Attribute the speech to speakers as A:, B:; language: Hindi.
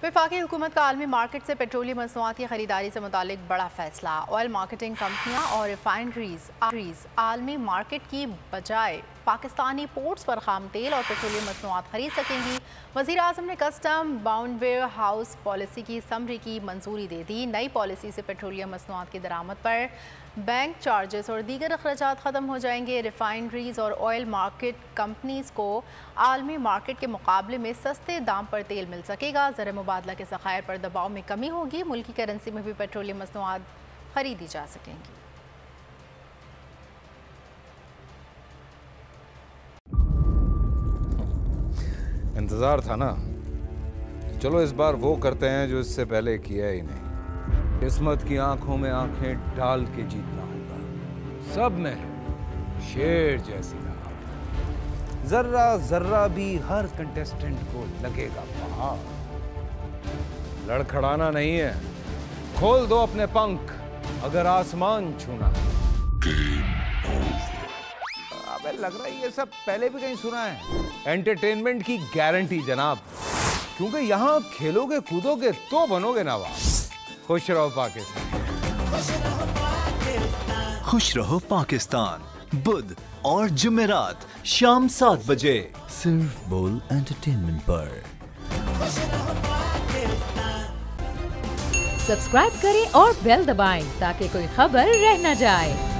A: वफाकी हुकूमत का आलमी मार्केट से पेट्रोलियम मसनूआत की खरीदारी से मुतालिक बड़ा फैसला। ऑयल मार्केटिंग कंपनियां और रिफाइनरीज आलमी मार्केट की बजाय पाकिस्तानी पोर्ट्स पर खाम तेल और पेट्रोलियम मसनूआत खरीद सकेंगी। वज़ीर आज़म ने कस्टम बाउंडवेयर हाउस पॉलिसी की समरी की मंजूरी दे दी। नई पॉलिसी से पेट्रोलियम मसनूआत की दरामद पर बैंक चार्जेस और दीगर अखराजात ख़त्म हो जाएंगे। रिफाइनरीज और ऑयल मार्केट कंपनीज़ को आलमी मार्केट के मुकाबले में सस्ते दाम पर तेल मिल सकेगा। ज़र मुबादला के ज़खायर पर दबाव में कमी होगी। मुल्की करेंसी में भी पेट्रोलियम मसनूआत खरीदी जा सकेंगी।
B: इंतज़ार था ना, चलो इस बार वो करते हैं जो इससे पहले किया ही नहीं। किस्मत की आंखों में आंखें डाल के जीतना होगा। सब में है शेर जैसी राह, जर्रा जर्रा भी हर कंटेस्टेंट को लगेगा पहाड़। लड़खड़ाना नहीं है, खोल दो अपने पंख अगर आसमान छूना है। अबे लग रहा है ये सब पहले भी कहीं सुना है। एंटरटेनमेंट की गारंटी जनाब, क्योंकि यहाँ खेलोगे कूदोगे तो बनोगे नवाब। खुश रहो पाकिस्तान।
C: खुश रहो पाकिस्तान, बुध और जुमेरात शाम 7 बजे सिर्फ बोल एंटरटेनमेंट पर।
D: सब्सक्राइब करें और बेल दबाएं ताकि कोई खबर रह न जाए।